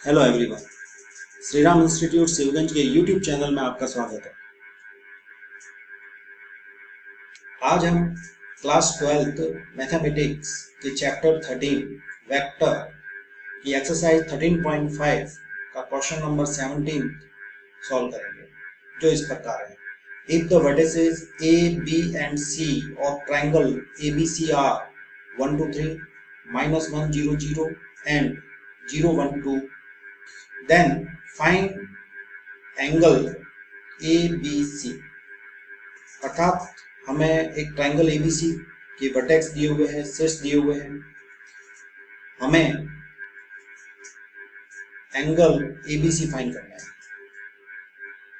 Hello everyone, Shri Ram institute Shivganj के YouTube channel में आपका स्वागत है। आज हम क्लास 12th मैथमेटिक्स के चैप्टर 13 वेक्टर की एक्सरसाइज 13.5 का क्वेश्चन नंबर 17 सॉल्व करेंगे, जो इस प्रकार है। If the vertices A, B and C of triangle ABC are 1 2 3, -1 0 0 and 0 1 2, then find angle ABC। अर्थात हमें एक ट्रायंगल ABC के वर्टेक्स दिए हुए हैं, शीर्ष दिए हुए हैं, हमें एंगल ABC फाइंड करना है।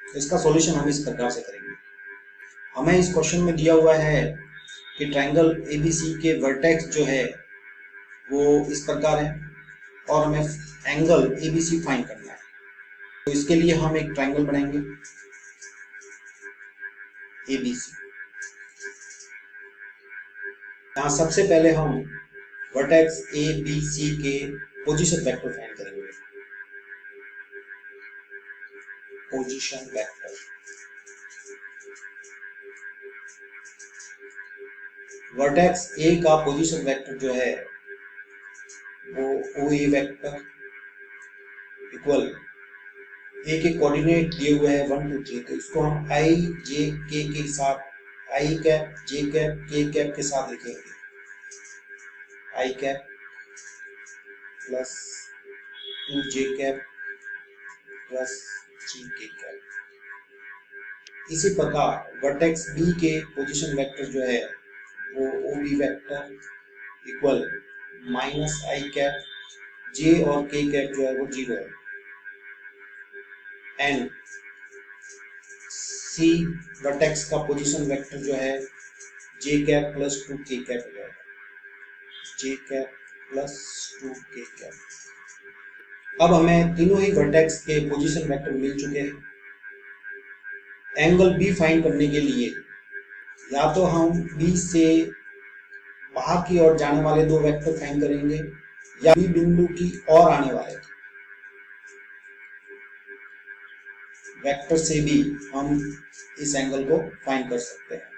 तो इसका सॉल्यूशन हम इस प्रकार से करेंगे। हमें इस क्वेश्चन में दिया हुआ है कि ट्रायंगल ABC के वर्टेक्स जो है वो इस प्रकार है और हमें एंगल ABC फाइंड करना है। तो इसके लिए हम एक ट्रायंगल बनाएंगे ABC। यहाँ सबसे पहले हम वर्टेक्स ABC के पोजीशन वेक्टर फाइंड करेंगे। पोजीशन वेक्टर, वर्टेक्स A का पोजीशन वेक्टर जो है वो OA वेक्टर इक्वल A के कोऑर्डिनेट दिए हुए हैं 1 2 3, तो इसको हम I J K के साथ I cap J cap K cap के साथ लिखेंगे। I cap plus 2J cap plus 3K cap. इसी प्रकार वर्टेक्स B के पोजीशन वेक्टर जो है वो OB vector equal -I cap J और K कैप जो है वो 0 है, एंड C वर्टेक्स का पोजीशन वेक्टर जो है J cap plus 2K cap हो जाएगा। J cap plus 2K cap. अब हमें तीनों ही वर्टेक्स के पोजीशन वेक्टर मिल चुके हैं। एंगल B फाइंड करने के लिए या तो हम B से बाहर की ओर जाने वाले दो वेक्टर फाइंड करेंगे या B बिंदु की ओर आने वाले वेक्टर से भी हम इस एंगल को फाइंड कर सकते हैं।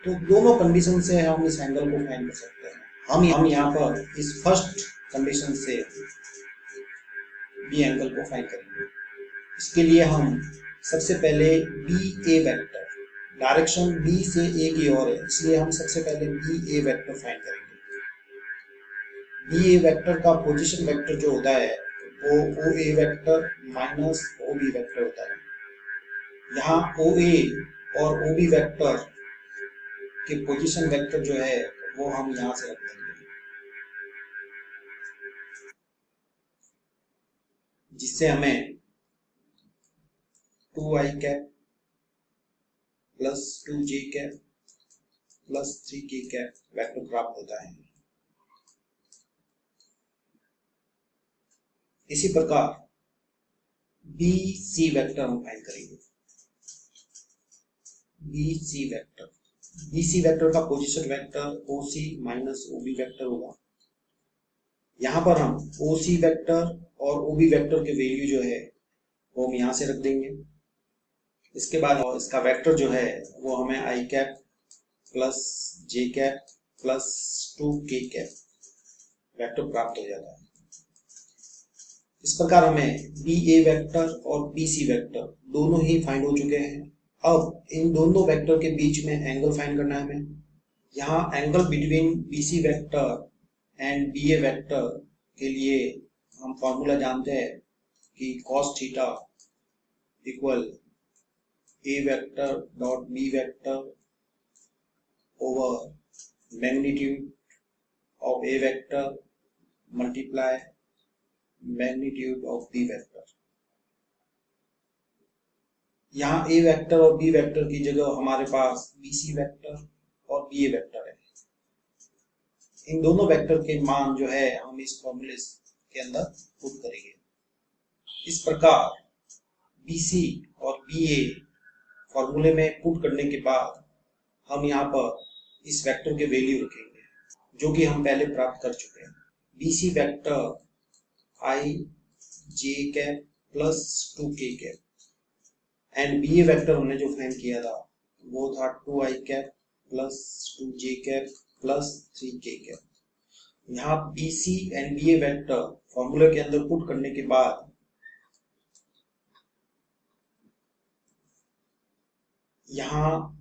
तो दोनों कंडीशन से हम इस एंगल को फाइंड कर सकते हैं। हम यहाँ पर इस फर्स्ट कंडीशन से बी एंगल को फाइंड करेंगे। इसके लिए हम सबसे पहले BA वेक्टर, डायरेक्शन B से A की ओर है, इसलिए हम सबसे पहले BA वेक्टर फाइंड करेंगे। BA वेक्टर का पोजीशन वेक्टर जो होता है वो OA vector minus OB vector होता है। यहाँ OA और OB वेक्टर के पोजीशन वेक्टर जो है वो हम यहाँ से रख देंगे, जिससे हमें 2I cap plus 2J cap plus 3K cap vector प्राप्त होता है। इसी प्रकार BC वेक्टर हम फाइंड करेंगे। BC वेक्टर का position vector OC minus OB vector होगा। यहाँ पर हम OC वेक्टर और OB वेक्टर के वैल्यू जो है वो हम यहाँ से रख देंगे। इसके बाद इसका वेक्टर जो है वो हमें I cap plus J cap plus 2K cap vector प्राप्त हो जाता है। इस प्रकार हमें BA वेक्टर और BC वेक्टर दोनों ही फाइंड हो चुके हैं। अब इन दोनों वेक्टर के बीच में एंगल फाइंड करना है हमें। यहाँ angle between BC vector and BA vector के लिए हम फॉर्मूला जानते हैं कि cos theta equal A vector dot B vector over magnitude of A vector multiply magnitude of B vector. यहाँ A वेक्टर और B वेक्टर की जगह हमारे पास BC वेक्टर और BA वेक्टर है। इन दोनों वेक्टर के मान जो है हम इस फॉर्मूले के अंदर पुट करेंगे। इस प्रकार BC और BA फॉर्मूले में पुट करने के बाद हम यहाँ पर इस वेक्टर के वैल्यू रखेंगे जो कि हम पहले प्राप्त कर चुके हैं। BC vector I J cap plus 2k cap and B A vector हमने जो फाइंड किया था वो था 2i cap plus 2j cap plus 3k cap. यहाँ B C and B A vector फॉर्मूले के अंदर पुट करने के बाद यहाँ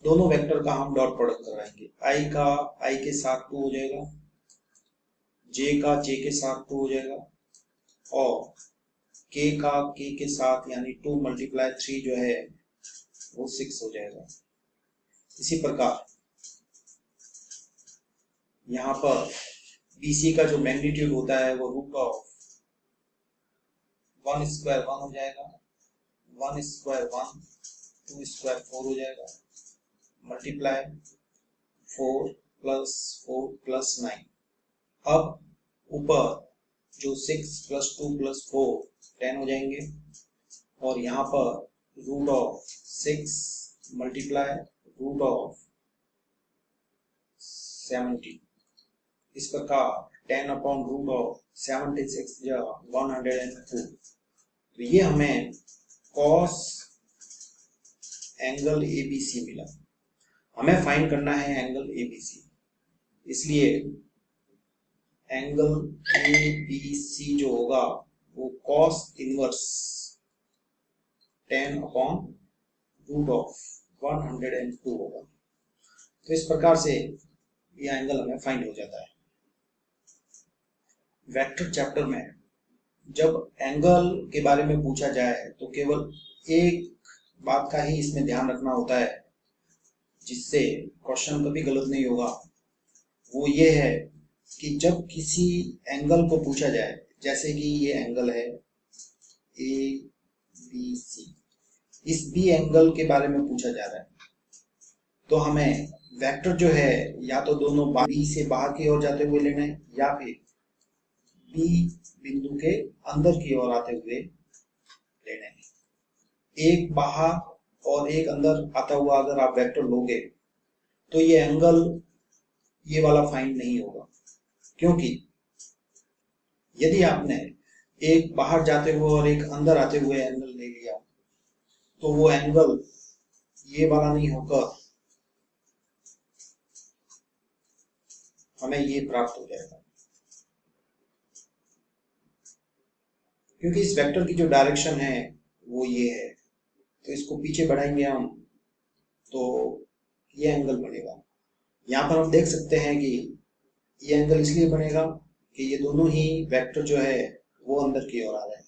दोनों वेक्टर का हम डॉट प्रोडक्ट करवाएंगे। आई का आई के साथ 2 हो जाएगा, जे का जे के साथ 2 हो जाएगा और के का के के साथ यानी 2 × 3 जो है वो 6 हो जाएगा। इसी प्रकार यहाँ पर BC का जो मैग्नीट्यूड होता है वो रूट ऑफ 1 स्क्वायर 1 हो जाएगा, 1 स्क्वायर 1, 2 स्क्वायर 4 हो जाएगा, मल्टीप्लाई 4 प्लस 4 प्लस 9। अब ऊपर जो 6 प्लस 2 प्लस 4 10 हो जाएंगे और यहाँ पर root of 6 multiply root of 70। इस प्रकार 10 अपॉन रूट ऑफ 76 या 102। तो ये हमें कॉस एंगल ABC मिला। हमें फाइंड करना है एंगल ABC, इसलिए एंगल ABC जो होगा वो cos inverse 10 upon root of 102 होगा। तो इस प्रकार से यह एंगल हमें फाइंड हो जाता है। वेक्टर चैप्टर में जब एंगल के बारे में पूछा जाए तो केवल एक बात का ही इसमें ध्यान रखना होता है जिससे क्वेश्चन कभी गलत नहीं होगा। वो ये है कि जब किसी एंगल को पूछा जाए, जैसे कि ये एंगल है ABC, इस बी एंगल के बारे में पूछा जा रहा है तो हमें वेक्टर जो है या तो दोनों बी से बाहर की ओर जाते हुए लेना है या फिर बी बिंदु के अंदर की ओर आते हुए लेने हैं। एक बाहर और एक अंदर आता हुआ अगर आप वेक्टर लोगे तो ये एंगल ये वाला फाइंड नहीं होगा, क्योंकि यदि आपने एक बाहर जाते हुए और एक अंदर आते हुए एंगल ले लिया तो वो एंगल ये वाला नहीं होकर हमें ये प्राप्त हो जाएगा, क्योंकि इस वेक्टर की जो डायरेक्शन है वो ये है। तो इसको पीछे बढ़ाएंगे हम तो ये एंगल बनेगा। यहाँ पर हम देख सकते हैं कि ये एंगल इसलिए बनेगा कि ये दोनों ही वेक्टर जो है वो अंदर की ओर आ रहे हैं।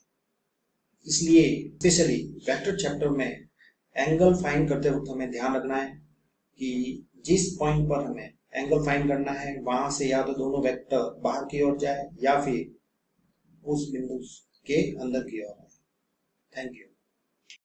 इसलिए स्पेशली वेक्टर चैप्टर में एंगल फाइंड करते वक्त हमें ध्यान रखना है कि जिस पॉइंट पर हमें एंगल फाइंड करना है वहां से या तो दोनों वेक्टर बाहर की ओर जाए या फिर उस बिंदु के अंदर की ओर आए। Thank you.